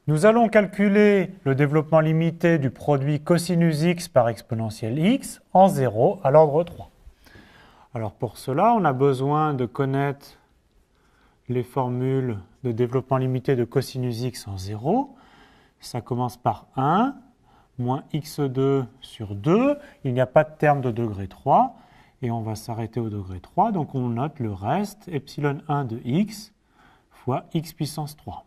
Nous allons calculer le développement limité du produit cosinus x par exponentielle x en 0 à l'ordre 3. Alors pour cela, on a besoin de connaître les formules de développement limité de cosinus x en 0. Ça commence par 1, moins x2 sur 2. Il n'y a pas de terme de degré 3. Et on va s'arrêter au degré 3. Donc on note le reste, epsilon 1 de x fois x puissance 3.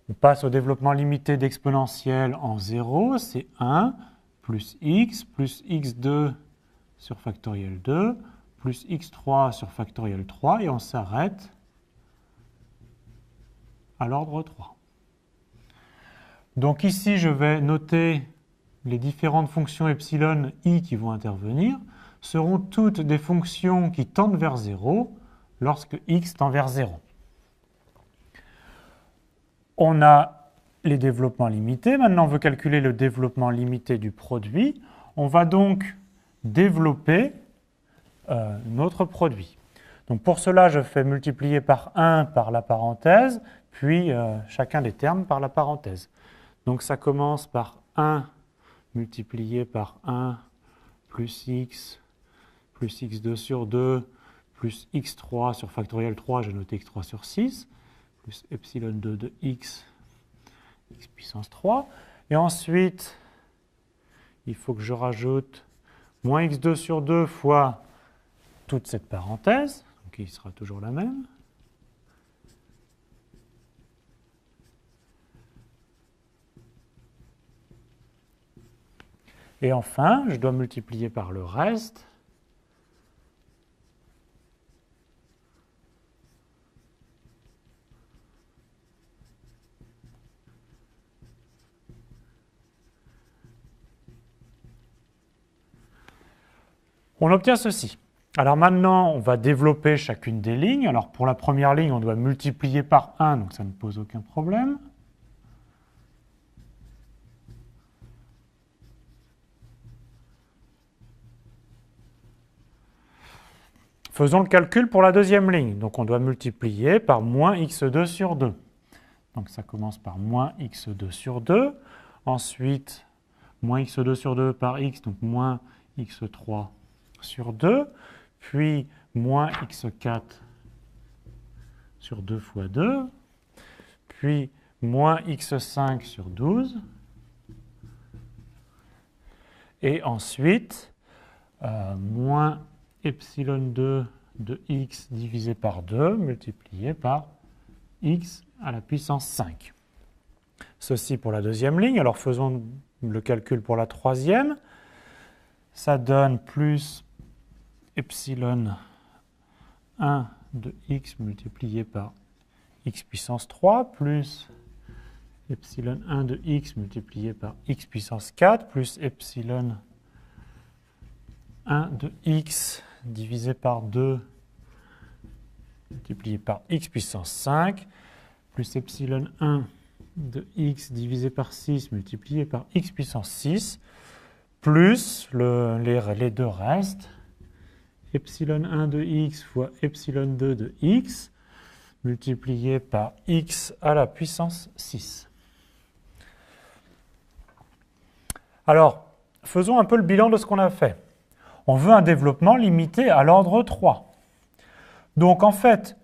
On passe au développement limité d'exponentielle en 0. C'est 1 plus x2 sur factoriel 2 plus x3 sur factoriel 3. Et on s'arrête à l'ordre 3. Donc ici, je vais noter les différentes fonctions epsilon i qui vont intervenir. Seront toutes des fonctions qui tendent vers 0 lorsque x tend vers 0. On a les développements limités. Maintenant, on veut calculer le développement limité du produit. On va donc développer notre produit. Donc pour cela, je fais multiplier par 1 par la parenthèse, puis chacun des termes par la parenthèse. Donc ça commence par 1 multiplié par 1 plus x2 sur 2 plus x3 sur factoriel 3, j'ai noté x3 sur 6, plus epsilon 2 de x puissance 3. Et ensuite, il faut que je rajoute moins x2 sur 2 fois toute cette parenthèse, donc il sera toujours la même. Et enfin, je dois multiplier par le reste. On obtient ceci. Alors maintenant, on va développer chacune des lignes. Alors pour la première ligne, on doit multiplier par 1, donc ça ne pose aucun problème. Faisons le calcul pour la deuxième ligne. Donc on doit multiplier par moins x2 sur 2. Donc ça commence par moins x2 sur 2. Ensuite, moins x2 sur 2 par x, donc moins x3 sur 2. Puis moins x4 sur 2 fois 2. Puis moins x5 sur 12. Et ensuite, moins epsilon 2 de x divisé par 2 multiplié par x à la puissance 5. Ceci pour la deuxième ligne. Alors faisons le calcul pour la troisième. Ça donne plus epsilon 1 de x multiplié par x puissance 3 plus epsilon 1 de x multiplié par x puissance 4 plus epsilon 1 de x divisé par 2 multiplié par x puissance 5 plus epsilon 1 de x divisé par 6 multiplié par x puissance 6 plus les deux restes, epsilon 1 de x fois epsilon 2 de x multiplié par x à la puissance 6. Alors, faisons un peu le bilan de ce qu'on a fait. On veut un développement limité à l'ordre 3. Donc en fait,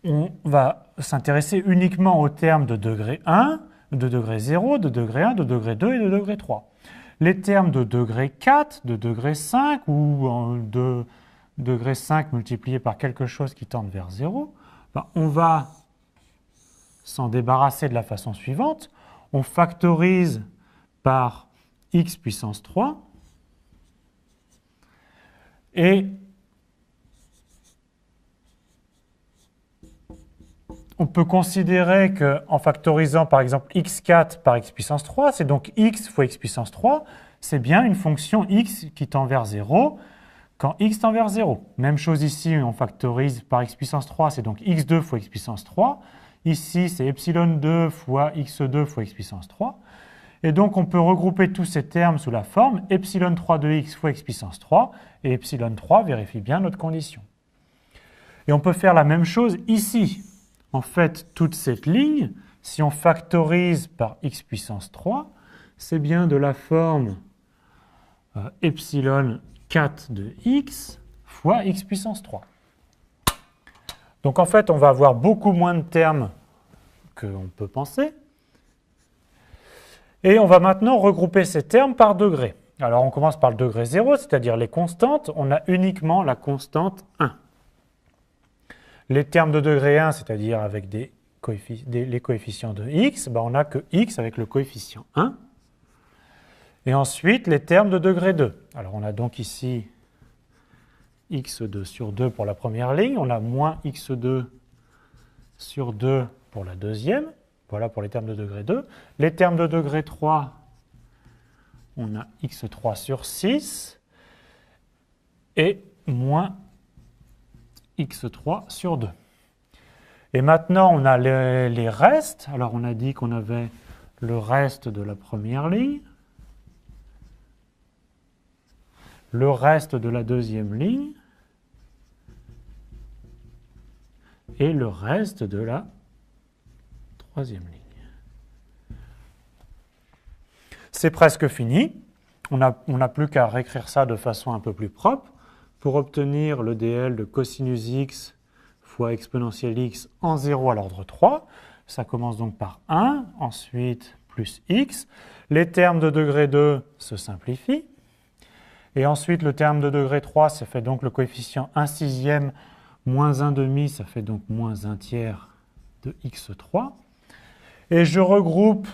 on va s'intéresser uniquement aux termes de degré 1, de degré 0, de degré 1, de degré 2 et de degré 3. Les termes de degré 4, de degré 5 ou de degré 5 multiplié par quelque chose qui tende vers 0, on va s'en débarrasser de la façon suivante. On factorise par x puissance 3 et on peut considérer qu'en factorisant par exemple x4 par x puissance 3, c'est donc x fois x puissance 3, c'est bien une fonction x qui tend vers 0 quand x tend vers 0. Même chose ici, on factorise par x puissance 3, c'est donc x2 fois x puissance 3. Ici, c'est epsilon 2 fois x2 fois x puissance 3. Et donc, on peut regrouper tous ces termes sous la forme epsilon 3 de x fois x puissance 3, et epsilon 3 vérifie bien notre condition. Et on peut faire la même chose ici. En fait, toute cette ligne, si on factorise par x puissance 3, c'est bien de la forme epsilon 4 de x fois x puissance 3. Donc en fait, on va avoir beaucoup moins de termes qu'on peut penser. Et on va maintenant regrouper ces termes par degré. Alors on commence par le degré 0, c'est-à-dire les constantes. On a uniquement la constante 1. Les termes de degré 1, c'est-à-dire avec les coefficients de x, on n'a que x avec le coefficient 1. Et ensuite, les termes de degré 2. Alors on a donc ici x2 sur 2 pour la première ligne, on a moins x2 sur 2 pour la deuxième. Voilà pour les termes de degré 2. Les termes de degré 3, on a x3 sur 6 et moins x3 sur 2. Et maintenant, on a les restes. Alors, on a dit qu'on avait le reste de la première ligne, le reste de la deuxième ligne et le reste de la troisième ligne. C'est presque fini. On n'a plus qu'à réécrire ça de façon un peu plus propre pour obtenir le dl de cosinus x fois exponentielle x en 0 à l'ordre 3. Ça commence donc par 1, ensuite plus x. Les termes de degré 2 se simplifient. Et ensuite, le terme de degré 3, ça fait donc le coefficient 1 sixième moins 1 demi, ça fait donc moins 1 tiers de x3. Et je regroupe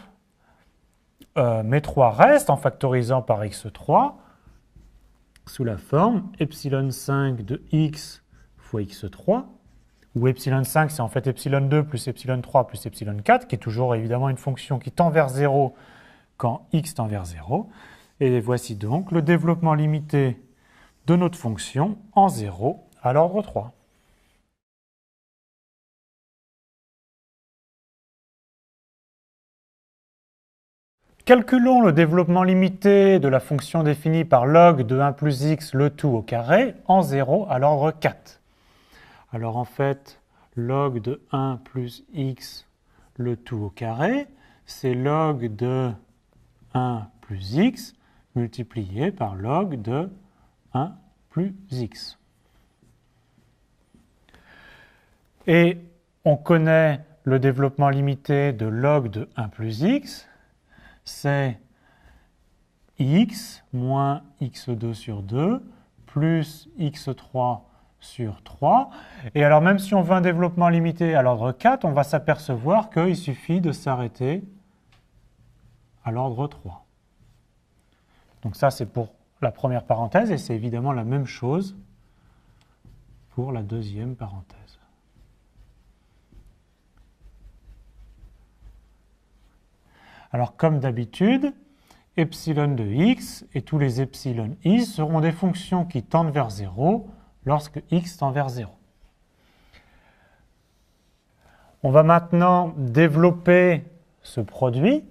mes trois restes en factorisant par x3 sous la forme epsilon 5 de x fois x3, où epsilon 5, c'est en fait epsilon 2 plus epsilon 3 plus epsilon 4, qui est toujours évidemment une fonction qui tend vers 0 quand x tend vers 0. Et voici donc le développement limité de notre fonction en 0 à l'ordre 3. Calculons le développement limité de la fonction définie par log de 1 plus x le tout au carré en 0 à l'ordre 4. Alors en fait, log de 1 plus x le tout au carré, c'est log de 1 plus x multiplié par log de 1 plus x. Et on connaît le développement limité de log de 1 plus x, c'est x moins x2 sur 2 plus x3 sur 3. Et alors même si on veut un développement limité à l'ordre 4, on va s'apercevoir qu'il suffit de s'arrêter à l'ordre 3. Donc ça, c'est pour la première parenthèse, et c'est évidemment la même chose pour la deuxième parenthèse. Alors, comme d'habitude, epsilon de x et tous les epsilon i seront des fonctions qui tendent vers 0 lorsque x tend vers 0. On va maintenant développer ce produit.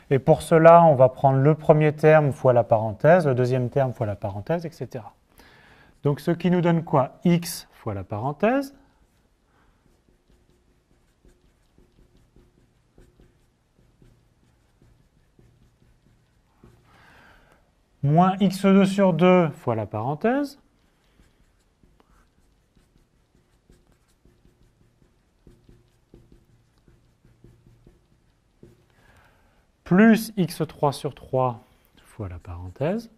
Et pour cela, on va prendre le premier terme fois la parenthèse, le deuxième terme fois la parenthèse, etc. Donc, ce qui nous donne quoi? X fois la parenthèse. Moins x2 sur 2 fois la parenthèse. Plus x3 sur 3 fois la parenthèse.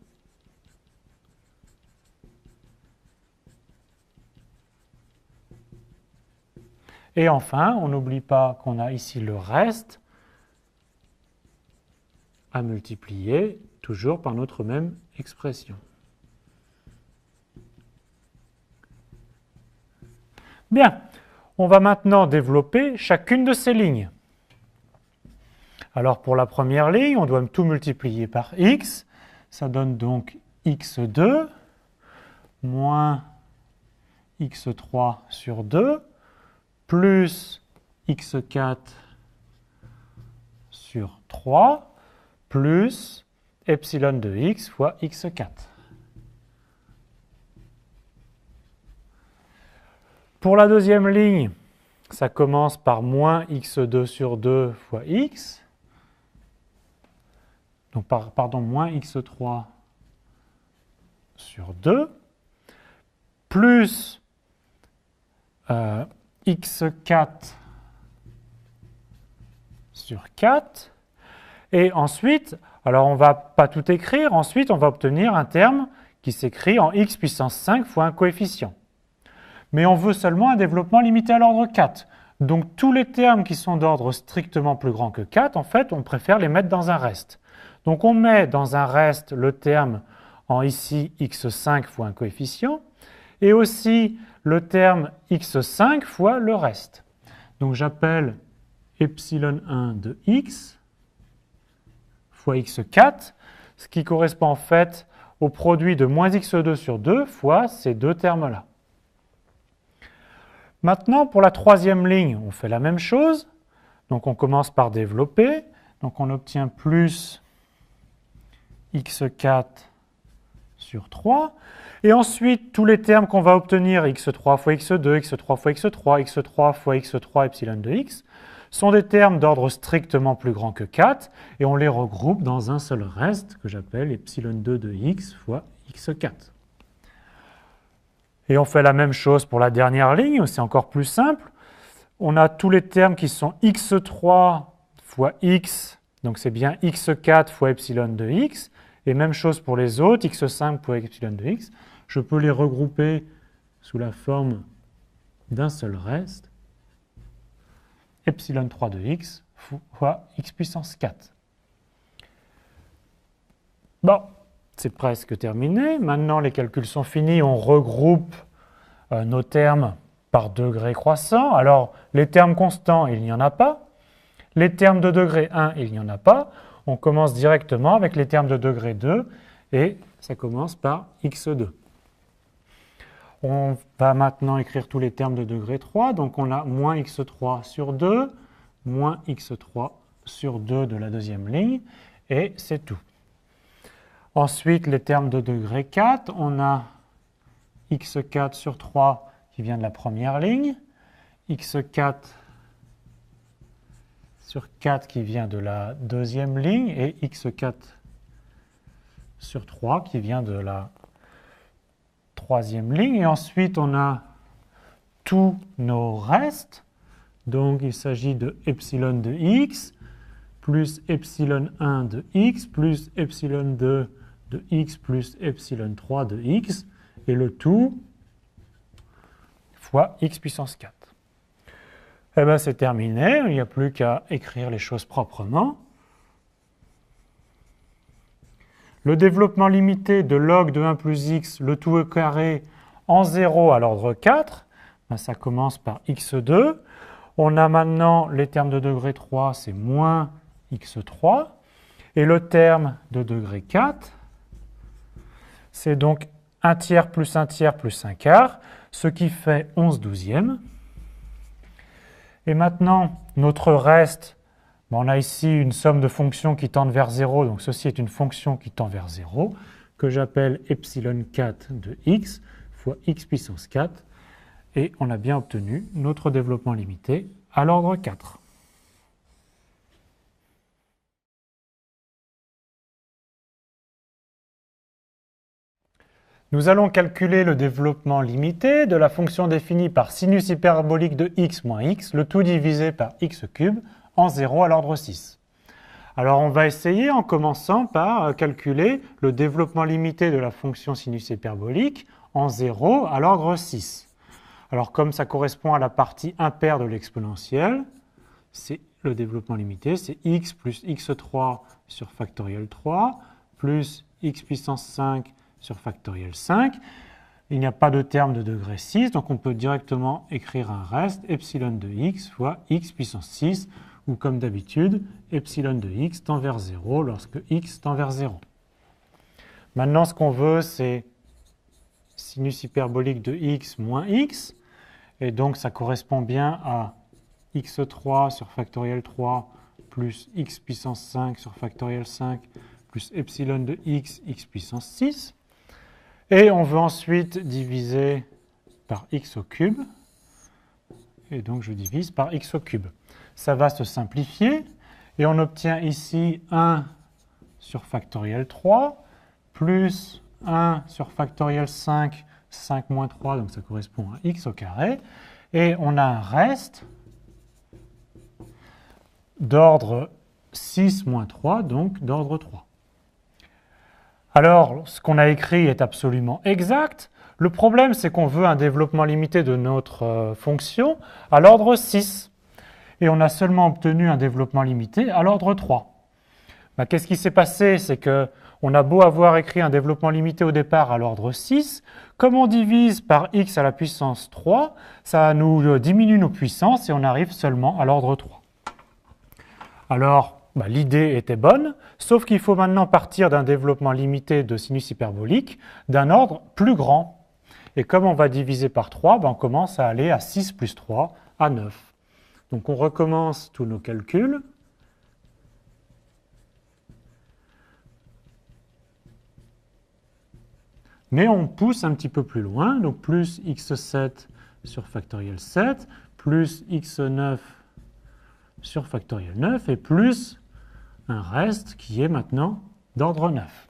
Et enfin, on n'oublie pas qu'on a ici le reste à multiplier toujours par notre même expression. Bien, on va maintenant développer chacune de ces lignes. Alors pour la première ligne, on doit tout multiplier par x. Ça donne donc x2 moins x3 sur 2 plus x4 sur 3 plus epsilon de x fois x4. Pour la deuxième ligne, ça commence par moins x2 sur 2 fois x. Donc, pardon, moins x3 sur 2, plus x4 sur 4. Et ensuite, alors on ne va pas tout écrire, ensuite on va obtenir un terme qui s'écrit en x puissance 5 fois un coefficient. Mais on veut seulement un développement limité à l'ordre 4. Donc tous les termes qui sont d'ordre strictement plus grand que 4, en fait, on préfère les mettre dans un reste. Donc on met dans un reste le terme en ici x5 fois un coefficient, et aussi le terme x5 fois le reste. Donc j'appelle epsilon 1 de x fois x4, ce qui correspond en fait au produit de moins x2 sur 2 fois ces deux termes-là. Maintenant, pour la troisième ligne, on fait la même chose. Donc on commence par développer. Donc on obtient plus x4 sur 3. Et ensuite, tous les termes qu'on va obtenir, x3 fois x2, x3 fois x3, x3 fois x3 epsilon de x, sont des termes d'ordre strictement plus grand que 4, et on les regroupe dans un seul reste que j'appelle epsilon 2 de x fois x4. Et on fait la même chose pour la dernière ligne, c'est encore plus simple. On a tous les termes qui sont x3 fois x, donc c'est bien x4 fois epsilon de x, et même chose pour les autres, x5 fois epsilon de x. Je peux les regrouper sous la forme d'un seul reste, epsilon 3 de x fois x puissance 4. Bon, c'est presque terminé. Maintenant, les calculs sont finis. On regroupe nos termes par degré croissant. Alors, les termes constants, il n'y en a pas. Les termes de degré 1, il n'y en a pas. On commence directement avec les termes de degré 2 et ça commence par x2. On va maintenant écrire tous les termes de degré 3. Donc, on a moins x3 sur 2, moins x3 sur 2 de la deuxième ligne, et c'est tout. Ensuite, les termes de degré 4, on a x4 sur 3 qui vient de la première ligne, x4 sur 4 qui vient de la deuxième ligne, et x4 sur 3 qui vient de la troisième ligne. Et ensuite, on a tous nos restes. Donc, il s'agit de epsilon de x, plus epsilon 1 de x, plus epsilon 2 de x, plus epsilon 3 de x, et le tout fois x puissance 4. Eh bien, c'est terminé, il n'y a plus qu'à écrire les choses proprement. Le développement limité de log de 1 plus x, le tout au carré, en 0 à l'ordre 4, ben, ça commence par x2. On a maintenant les termes de degré 3, c'est moins x3. Et le terme de degré 4, c'est donc 1 tiers plus 1 tiers plus 1 quart, ce qui fait 11 douzièmes. Et maintenant, notre reste, on a ici une somme de fonctions qui tendent vers 0, donc ceci est une fonction qui tend vers 0, que j'appelle epsilon 4 de x fois x puissance 4, et on a bien obtenu notre développement limité à l'ordre 4. Nous allons calculer le développement limité de la fonction définie par sinus hyperbolique de x moins x, le tout divisé par x cube, en 0 à l'ordre 6. Alors on va essayer en commençant par calculer le développement limité de la fonction sinus hyperbolique en 0 à l'ordre 6. Alors comme ça correspond à la partie impaire de l'exponentielle, c'est le développement limité, c'est x plus x3 sur factoriel 3 plus x puissance 5 sur factoriel 5. Il n'y a pas de terme de degré 6, donc on peut directement écrire un reste, epsilon de x fois x puissance 6, ou comme d'habitude, epsilon de x tend vers 0 lorsque x tend vers 0. Maintenant, ce qu'on veut, c'est sinus hyperbolique de x moins x, et donc ça correspond bien à x3 sur factoriel 3 plus x puissance 5 sur factoriel 5 plus epsilon de x, x puissance 6. Et on veut ensuite diviser par x au cube. et donc je divise par x au cube. Ça va se simplifier, et on obtient ici 1 sur factoriel 3, plus 1 sur factoriel 5, 5 moins 3, donc ça correspond à x au carré, et on a un reste d'ordre 6 moins 3, donc d'ordre 3. Alors, ce qu'on a écrit est absolument exact. Le problème, c'est qu'on veut un développement limité de notre fonction à l'ordre 6. Et on a seulement obtenu un développement limité à l'ordre 3. Qu'est-ce qui s'est passé? C'est qu'on a beau avoir écrit un développement limité au départ à l'ordre 6, comme on divise par x à la puissance 3, ça nous diminue nos puissances et on arrive seulement à l'ordre 3. Alors, l'idée était bonne, sauf qu'il faut maintenant partir d'un développement limité de sinus hyperbolique d'un ordre plus grand. Et comme on va diviser par 3, on commence à aller à 6 plus 3, à 9. Donc on recommence tous nos calculs. Mais on pousse un petit peu plus loin, donc plus x7 sur factoriel 7, plus x9 sur factoriel 9, et plus un reste qui est maintenant d'ordre 9.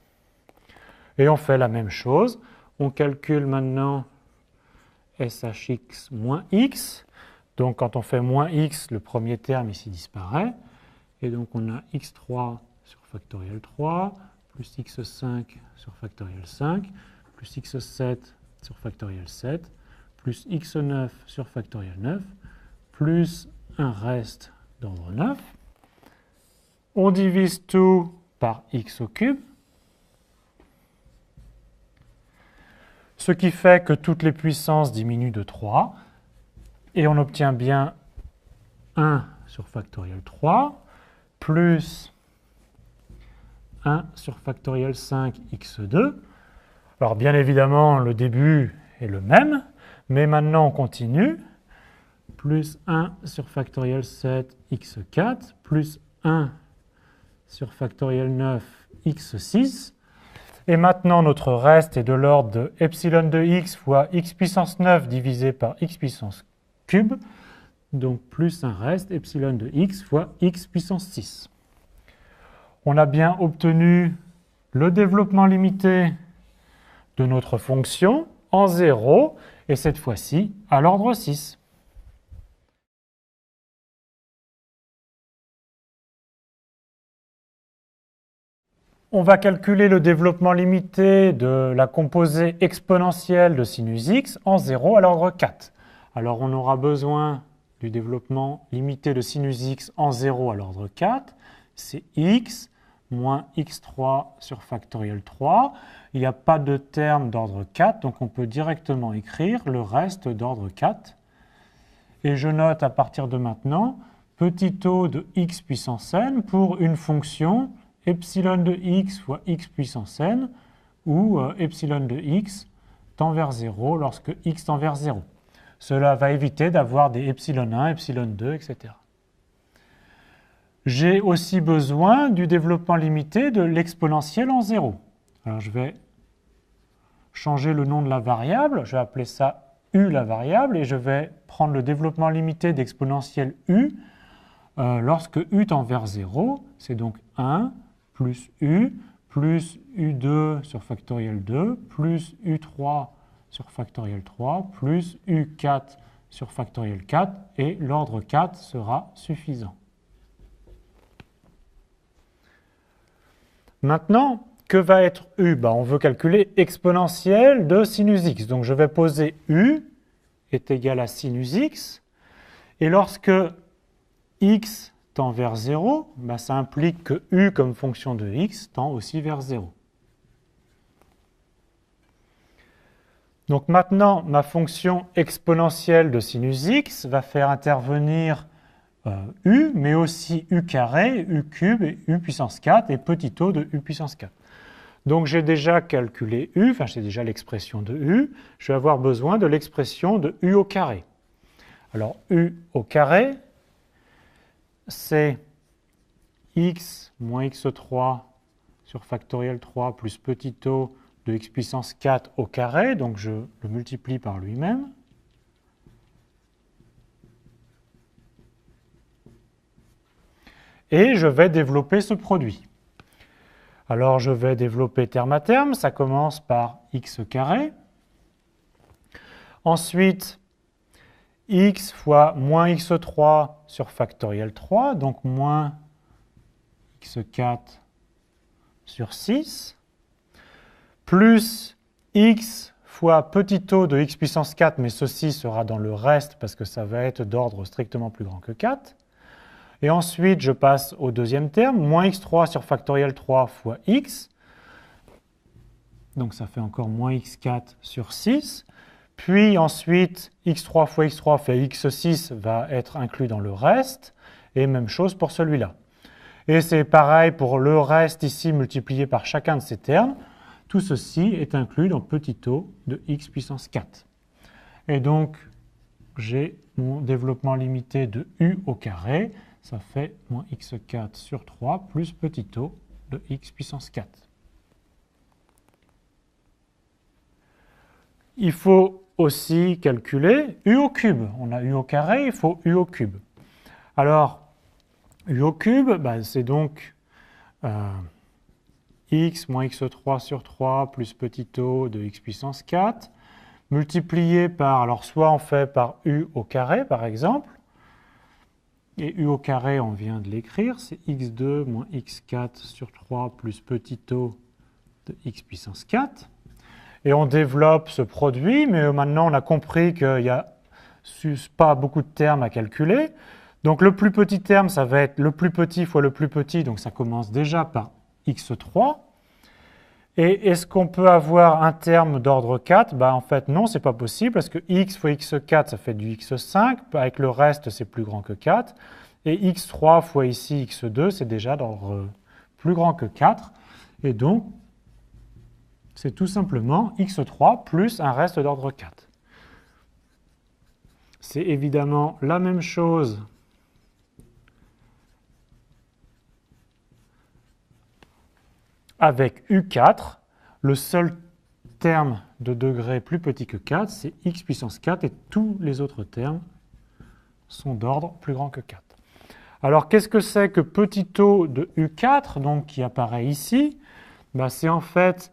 Et on fait la même chose. On calcule maintenant shx moins x. Donc quand on fait moins x, le premier terme ici disparaît. Et donc on a x3 sur factoriel 3, plus x5 sur factoriel 5, plus x7 sur factoriel 7, plus x9 sur factoriel 9, plus un reste d'ordre 9. On divise tout par x au cube. Ce qui fait que toutes les puissances diminuent de 3. Et on obtient bien 1 sur factoriel 3, plus 1 sur factoriel 5 x2. Alors bien évidemment, le début est le même, mais maintenant on continue. Plus 1 sur factoriel 7 x4, plus 1 sur factoriel 9 x6. Et maintenant, notre reste est de l'ordre de epsilon de x fois x puissance 9 divisé par x puissance cube, donc plus un reste epsilon de x fois x puissance 6. On a bien obtenu le développement limité de notre fonction en 0, et cette fois-ci à l'ordre 6. On va calculer le développement limité de la composée exponentielle de sinus x en 0 à l'ordre 4. Alors on aura besoin du développement limité de sinus x en 0 à l'ordre 4. C'est x moins x3 sur factoriel 3. Il n'y a pas de terme d'ordre 4, donc on peut directement écrire le reste d'ordre 4. Et je note à partir de maintenant petit o de x puissance n pour une fonction epsilon de x fois x puissance n, où epsilon de x tend vers 0 lorsque x tend vers 0. Cela va éviter d'avoir des epsilon 1, epsilon 2, etc. J'ai aussi besoin du développement limité de l'exponentielle en 0. Alors je vais changer le nom de la variable, je vais appeler ça u la variable, et je vais prendre le développement limité d'exponentielle u lorsque u tend vers 0, c'est donc 1 plus u2 sur factoriel 2, plus u3 sur factoriel 3, plus u4 sur factoriel 4, et l'ordre 4 sera suffisant. Maintenant, que va être u? On veut calculer exponentielle de sinus x. Donc je vais poser u est égal à sinus x. Et lorsque x tend vers 0, ça implique que u comme fonction de x tend aussi vers 0. Donc maintenant, ma fonction exponentielle de sinus x va faire intervenir u, mais aussi u carré, u cube, et u puissance 4, et petit o de u puissance 4. Donc j'ai déjà calculé u, j'ai déjà l'expression de u, je vais avoir besoin de l'expression de u au carré. Alors u au carré, c'est x moins x3 sur factoriel 3 plus petit o de x puissance 4 au carré, donc je le multiplie par lui-même. et je vais développer ce produit. Alors je vais développer terme à terme, ça commence par x carré. Ensuite, x fois moins x3 sur factoriel 3, donc moins x4 sur 6, plus x fois petit o de x puissance 4, mais ceci sera dans le reste parce que ça va être d'ordre strictement plus grand que 4. Et ensuite, je passe au deuxième terme, moins x3 sur factoriel 3 fois x. Donc ça fait encore moins x4 sur 6. Puis ensuite, x3 fois x3 fait x6 va être inclus dans le reste. Et même chose pour celui-là. Et c'est pareil pour le reste ici multiplié par chacun de ces termes. Tout ceci est inclus dans petit o de x puissance 4. Et donc, j'ai mon développement limité de u au carré. Ça fait moins x4 sur 3 plus petit o de x puissance 4. Il faut aussi calculer u au cube. On a u au carré, il faut u au cube. Alors, u au cube, c'est donc x moins x3 sur 3 plus petit o de x puissance 4, multiplié par, alors soit on fait par u au carré par exemple, et u au carré on vient de l'écrire, c'est x2 moins x4 sur 3 plus petit o de x puissance 4. Et on développe ce produit, mais maintenant on a compris qu'il n'y a pas beaucoup de termes à calculer. Donc le plus petit terme, ça va être le plus petit fois le plus petit, donc ça commence déjà par x3. Et est-ce qu'on peut avoir un terme d'ordre 4? En fait, non, ce n'est pas possible, parce que x fois x4, ça fait du x5. Avec le reste, c'est plus grand que 4. Et x3 fois ici x2, c'est déjà d'ordre plus grand que 4. Et donc, c'est tout simplement x3 plus un reste d'ordre 4. C'est évidemment la même chose avec u4. Le seul terme de degré plus petit que 4, c'est x puissance 4, et tous les autres termes sont d'ordre plus grand que 4. Alors, qu'est-ce que c'est que petit o de u4, donc qui apparaît ici? C'est en fait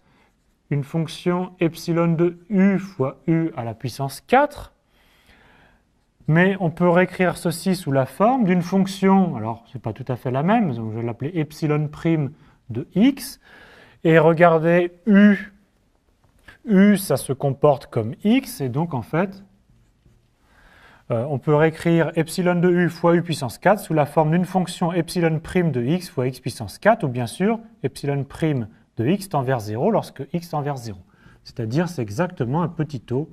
une fonction epsilon de u fois u à la puissance 4. Mais on peut réécrire ceci sous la forme d'une fonction, alors ce n'est pas tout à fait la même, donc je vais l'appeler epsilon prime de x. Et regardez, u, ça se comporte comme x, et donc en fait, on peut réécrire epsilon de u fois u puissance 4 sous la forme d'une fonction epsilon prime de x fois x puissance 4, ou bien sûr, epsilon prime de x tend vers 0 lorsque x tend vers 0. C'est-à-dire, c'est exactement un petit o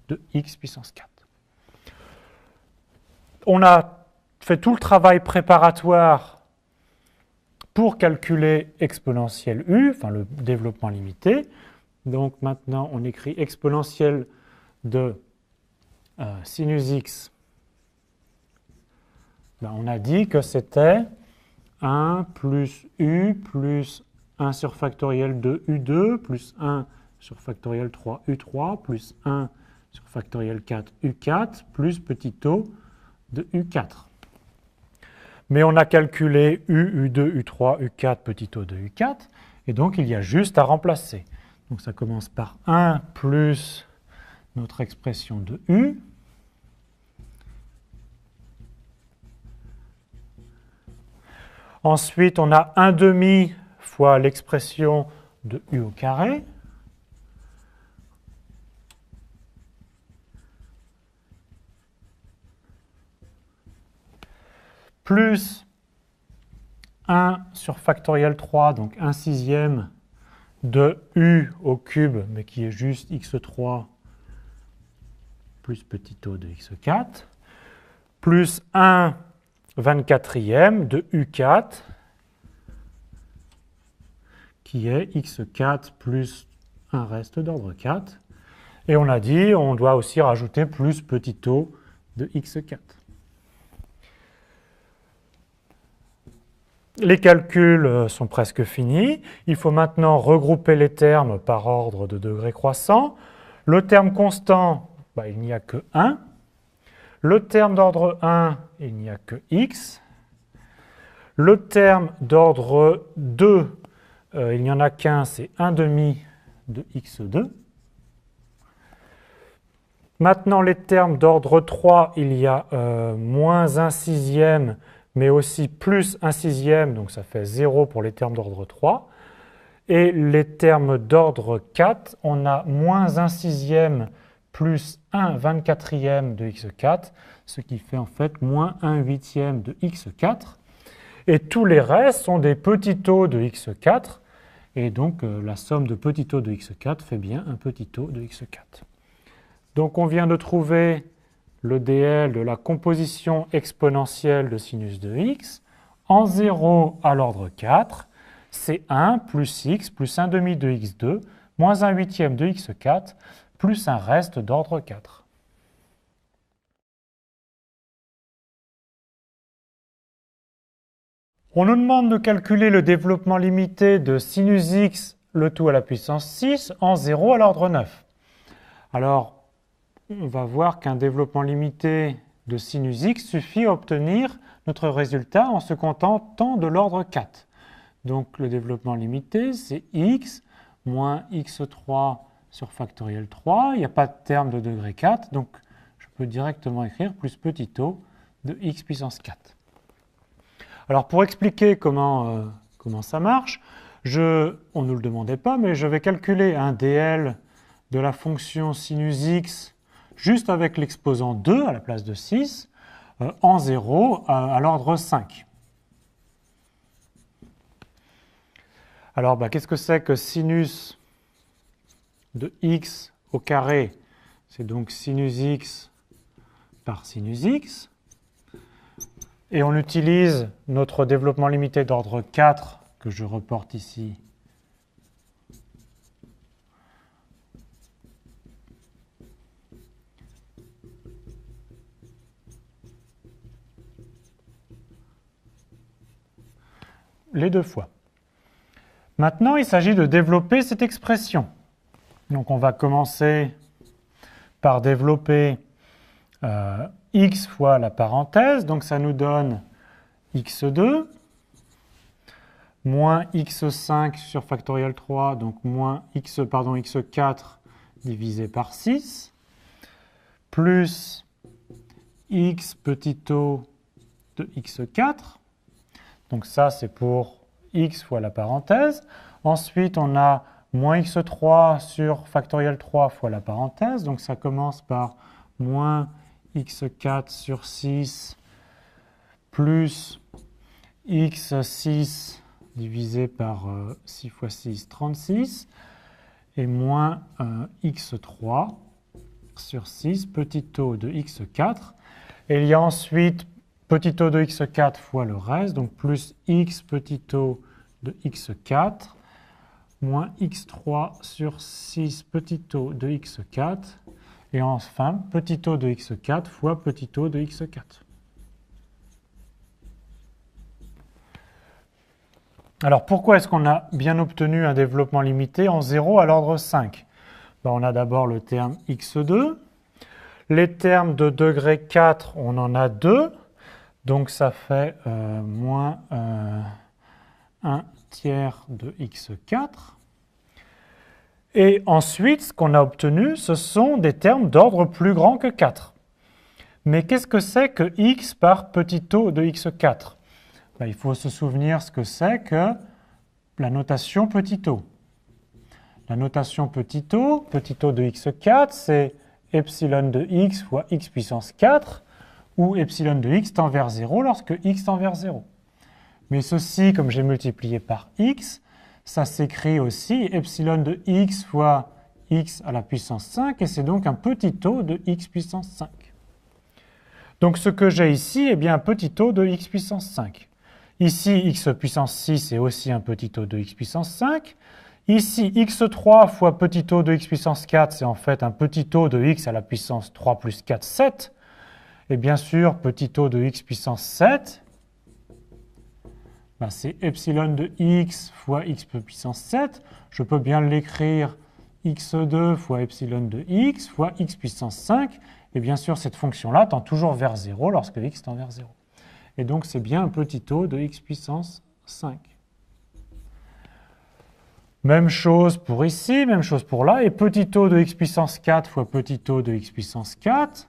de x puissance 4. On a fait tout le travail préparatoire pour calculer exponentielle u, enfin le développement limité. Donc maintenant, on écrit exponentielle de sinus x. On a dit que c'était 1 plus u plus 1 sur factoriel de u2 plus 1 sur factoriel 3 u3 plus 1 sur factoriel 4 u4 plus petit o de u4. Mais on a calculé u, u2, u3, u4, petit o de u4, et donc il y a juste à remplacer. Donc ça commence par 1 plus notre expression de u. Ensuite, on a 1 demi fois l'expression de u au carré. Plus 1 sur factoriel 3, donc 1 sixième de u au cube, mais qui est juste x3 plus petit o de x4, plus 1 24e de u4, qui est x4 plus un reste d'ordre 4. Et on a dit, on doit aussi rajouter plus petit o de x4. Les calculs sont presque finis. Il faut maintenant regrouper les termes par ordre de degré croissant. Le terme constant, il n'y a que 1. Le terme d'ordre 1, il n'y a que x. Le terme d'ordre 2, il n'y en a qu'un, c'est 1 demi de x2. Maintenant, les termes d'ordre 3, il y a moins 1 sixième, mais aussi plus 1 sixième, donc ça fait 0 pour les termes d'ordre 3. Et les termes d'ordre 4, on a moins 1 sixième plus 1 24e de x4, ce qui fait en fait moins 1 huitième de x4. Et tous les restes sont des petits taux de x4, et donc la somme de petits taux de x4 fait bien un petit taux de x4. Donc on vient de trouver le dl de la composition exponentielle de sinus de x en 0 à l'ordre 4, c'est 1 plus x plus 1 demi de x2 moins 1 huitième de x4 plus un reste d'ordre 4. On nous demande de calculer le développement limité de sinus x, le tout à la puissance 6, en 0 à l'ordre 9. Alors, on va voir qu'un développement limité de sinus x suffit à obtenir notre résultat en se contentant de l'ordre 4. Donc, le développement limité, c'est x moins x3 sur factoriel 3. Il n'y a pas de terme de degré 4, donc je peux directement écrire plus petit taux de x puissance 4. Alors, pour expliquer comment ça marche, on ne nous le demandait pas, mais je vais calculer un dl de la fonction sinus x juste avec l'exposant 2 à la place de 6 en 0 à l'ordre 5. Alors, qu'est-ce que c'est que sinus de x au carré? C'est donc sinus x par sinus x. Et on utilise notre développement limité d'ordre 4, que je reporte ici. Les deux fois. Maintenant, il s'agit de développer cette expression. Donc, on va commencer par développer x fois la parenthèse. Donc, ça nous donne x2 moins x5 sur factoriel 3, donc moins x4 divisé par 6, plus x petit taux de x4. Donc ça, c'est pour x fois la parenthèse. Ensuite, on a moins x3 sur factoriel 3 fois la parenthèse. Donc ça commence par moins x4 sur 6 plus x6 divisé par 6 fois 6, 36, et moins x3 sur 6, petit taux de x4. Et il y a ensuite petit taux de x4 fois le reste, donc plus x petit taux de x4, moins x3 sur 6 petit taux de x4, et enfin petit taux de x4 fois petit taux de x4. Alors pourquoi est-ce qu'on a bien obtenu un développement limité en 0 à l'ordre 5? On a d'abord le terme x2. Les termes de degré 4, on en a 2. Donc ça fait moins 1 tiers de x4. Et ensuite, ce qu'on a obtenu, ce sont des termes d'ordre plus grand que 4. Mais qu'est-ce que c'est que x par petit taux de x4? Il faut se souvenir ce que c'est que la notation petit taux. La notation petit taux de x4, c'est epsilon de x fois x puissance 4, où epsilon de x tend vers 0 lorsque x tend vers 0. Mais ceci, comme j'ai multiplié par x, ça s'écrit aussi epsilon de x fois x à la puissance 5, et c'est donc un petit taux de x puissance 5. Donc ce que j'ai ici est bien un petit taux de x puissance 5. Ici, x puissance 6 est aussi un petit taux de x puissance 5. Ici, x3 fois petit taux de x puissance 4, c'est en fait un petit taux de x à la puissance 3 plus 4, 7. Et bien sûr, petit taux de x puissance 7, c'est epsilon de x fois x puissance 7. Je peux bien l'écrire x2 fois epsilon de x fois x puissance 5. Et bien sûr, cette fonction-là tend toujours vers 0 lorsque x tend vers 0. Et donc, c'est bien un petit o de x puissance 5. Même chose pour ici, même chose pour là. Et petit o de x puissance 4 fois petit o de x puissance 4,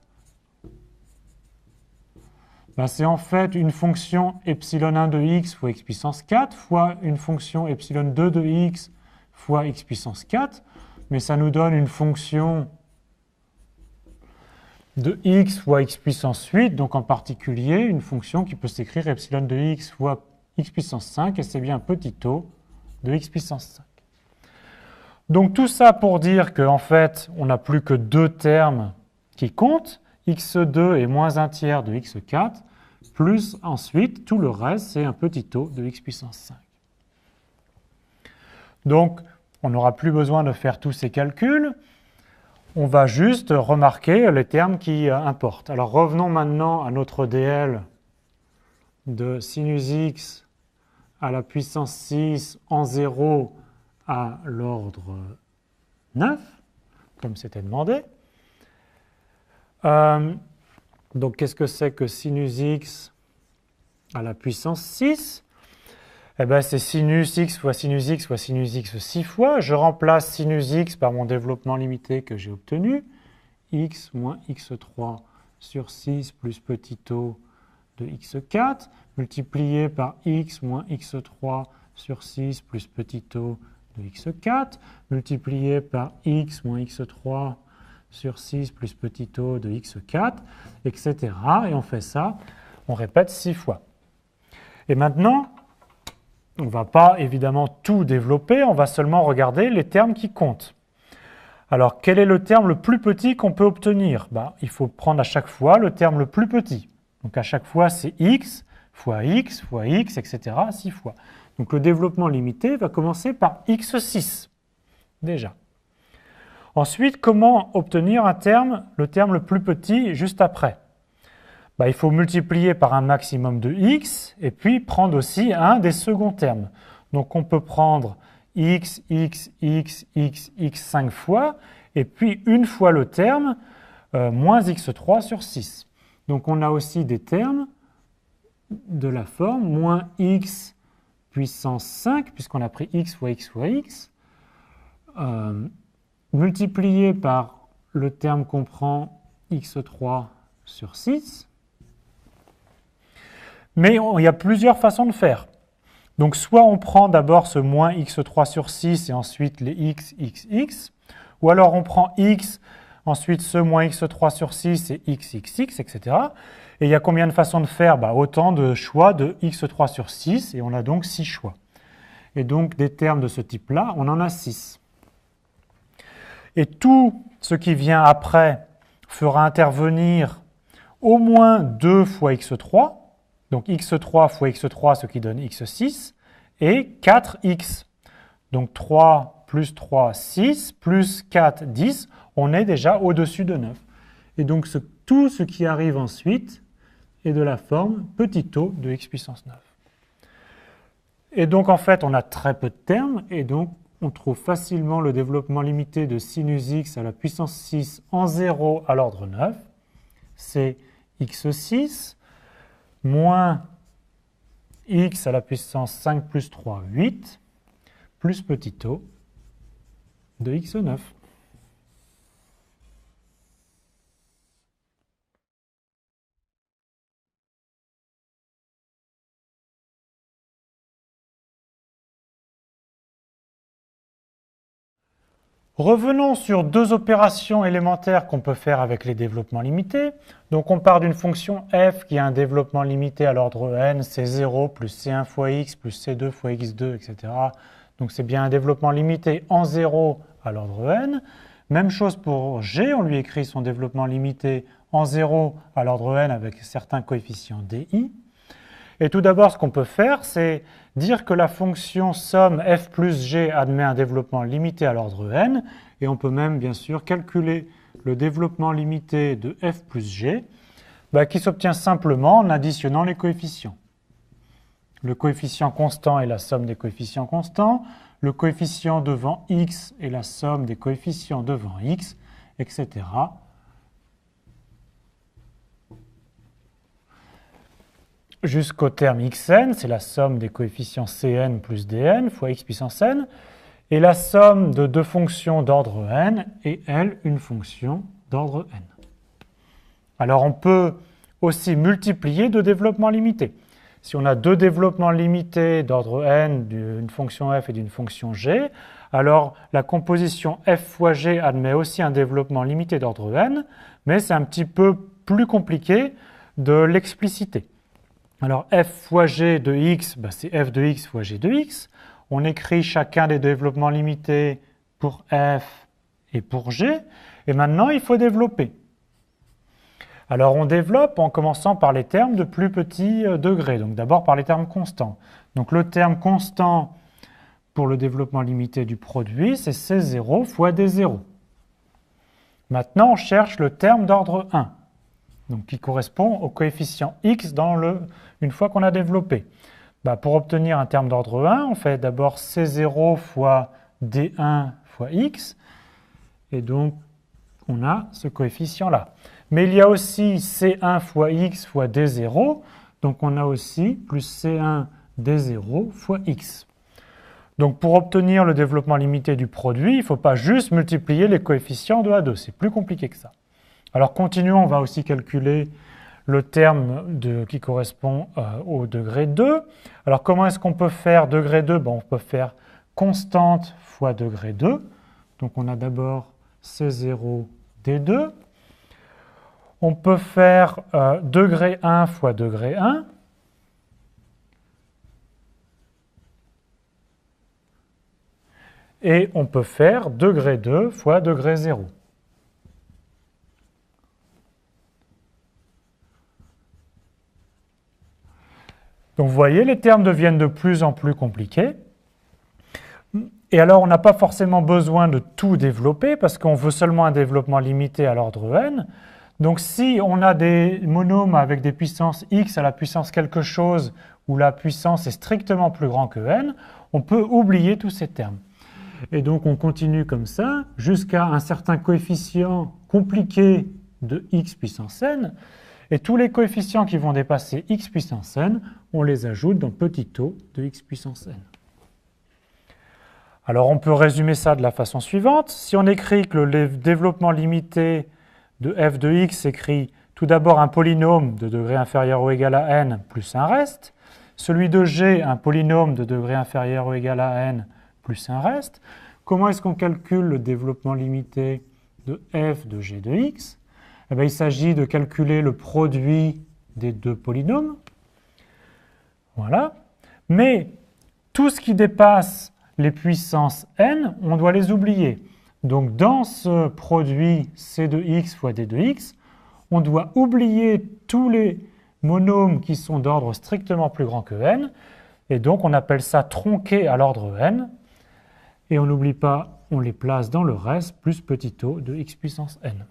ben c'est en fait une fonction epsilon 1 de x fois x puissance 4 fois une fonction epsilon 2 de x fois x puissance 4. Mais ça nous donne une fonction de x fois x puissance 8, donc en particulier une fonction qui peut s'écrire epsilon de x fois x puissance 5, et c'est bien un petit o de x puissance 5. Donc tout ça pour dire qu'en fait, on n'a plus que deux termes qui comptent, x2 est moins un tiers de x4, plus ensuite, tout le reste, c'est un petit o de x puissance 5. Donc, on n'aura plus besoin de faire tous ces calculs. On va juste remarquer les termes qui importent. Alors, revenons maintenant à notre DL de sinus x à la puissance 6 en 0 à l'ordre 9, comme c'était demandé. Donc, qu'est-ce que c'est que sinus x à la puissance 6? Eh bien, c'est sinus x fois sinus x fois sinus x 6 fois. Je remplace sinus x par mon développement limité que j'ai obtenu. X moins x3 sur 6 plus petit o de x4, multiplié par x moins x3 sur 6 plus petit o de x4, multiplié par x moins x3 sur 6 plus petit o de x4, etc. Et on fait ça, on répète 6 fois. Et maintenant, on ne va pas évidemment tout développer, on va seulement regarder les termes qui comptent. Alors, quel est le terme le plus petit qu'on peut obtenir? Il faut prendre à chaque fois le terme le plus petit. Donc à chaque fois, c'est x, etc., 6 fois. Donc le développement limité va commencer par x6, déjà. Ensuite, comment obtenir le terme le plus petit juste après? Il faut multiplier par un maximum de x et puis prendre aussi un des seconds termes. Donc on peut prendre x 5 fois et puis une fois le terme moins x3 sur 6. Donc on a aussi des termes de la forme moins x puissance 5, puisqu'on a pris x fois x, multiplié par le terme qu'on prend x3 sur 6. Mais il y a plusieurs façons de faire. Donc soit on prend d'abord ce moins x3 sur 6 et ensuite les x, ou alors on prend x, ensuite ce moins x3 sur 6 et x, etc. Et il y a combien de façons de faire? Autant de choix de x3 sur 6, et on a donc 6 choix. Et donc des termes de ce type-là, on en a 6. Et tout ce qui vient après fera intervenir au moins 2 fois x3, donc x3 fois x3, ce qui donne x6, et 4x. Donc 3 plus 3, 6, plus 4, 10, on est déjà au-dessus de 9. Et donc tout ce qui arrive ensuite est de la forme petit o de x puissance 9. Et donc en fait, on a très peu de termes, et donc on trouve facilement le développement limité de sinus x à la puissance 6 en 0 à l'ordre 9. C'est x6 moins x à la puissance 5 plus 3, 8, plus petit o de x9. Revenons sur deux opérations élémentaires qu'on peut faire avec les développements limités. Donc on part d'une fonction f qui a un développement limité à l'ordre n, c'est 0 plus c1 fois x plus c2 fois x2, etc. Donc c'est bien un développement limité en 0 à l'ordre n. Même chose pour g, on lui écrit son développement limité en 0 à l'ordre n avec certains coefficients di. Et tout d'abord, ce qu'on peut faire, c'est dire que la fonction somme f plus g admet un développement limité à l'ordre n, et on peut même, bien sûr, calculer le développement limité de f plus g, qui s'obtient simplement en additionnant les coefficients. Le coefficient constant est la somme des coefficients constants, le coefficient devant x est la somme des coefficients devant x, etc. jusqu'au terme xn, c'est la somme des coefficients cn plus dn fois x puissance n, et la somme de deux fonctions d'ordre n est, elle, une fonction d'ordre n. Alors on peut aussi multiplier deux développements limités. Si on a deux développements limités d'ordre n d'une fonction f et d'une fonction g, alors la composition f fois g admet aussi un développement limité d'ordre n, mais c'est un petit peu plus compliqué de l'expliciter. Alors f fois g de x, c'est f de x fois g de x. On écrit chacun des développements limités pour f et pour g. Et maintenant, il faut développer. Alors on développe en commençant par les termes de plus petit degré. Donc d'abord par les termes constants. Donc le terme constant pour le développement limité du produit, c'est C0 fois D0. Maintenant, on cherche le terme d'ordre 1, donc qui correspond au coefficient x une fois qu'on a développé. Pour obtenir un terme d'ordre 1, on fait d'abord C0 fois D1 fois x, et donc on a ce coefficient-là. Mais il y a aussi C1 fois x fois D0, donc on a aussi plus C1 D0 fois x. Donc pour obtenir le développement limité du produit, il ne faut pas juste multiplier les coefficients 2 à 2, c'est plus compliqué que ça. Alors continuons, on va aussi calculer le terme qui correspond au degré 2. Alors comment est-ce qu'on peut faire degré 2 ? On peut faire constante fois degré 2. Donc on a d'abord C0 D2. On peut faire degré 1 fois degré 1. Et on peut faire degré 2 fois degré 0. Donc vous voyez, les termes deviennent de plus en plus compliqués. Et alors, on n'a pas forcément besoin de tout développer parce qu'on veut seulement un développement limité à l'ordre n. Donc si on a des monômes avec des puissances x à la puissance quelque chose où la puissance est strictement plus grand que n, on peut oublier tous ces termes. Et donc on continue comme ça jusqu'à un certain coefficient compliqué de x puissance n. Et tous les coefficients qui vont dépasser x puissance n, on les ajoute dans petit o de x puissance n. Alors on peut résumer ça de la façon suivante. Si on écrit que le développement limité de f de x s'écrit tout d'abord un polynôme de degré inférieur ou égal à n plus un reste, celui de g un polynôme de degré inférieur ou égal à n plus un reste. Comment est-ce qu'on calcule le développement limité de f de g de x ? Il s'agit de calculer le produit des deux polynômes. Voilà. Mais tout ce qui dépasse les puissances n, on doit les oublier. Donc dans ce produit c de x fois d de x, on doit oublier tous les monômes qui sont d'ordre strictement plus grand que n, et donc on appelle ça tronqué à l'ordre n, et on n'oublie pas, on les place dans le reste plus petit o de x puissance n.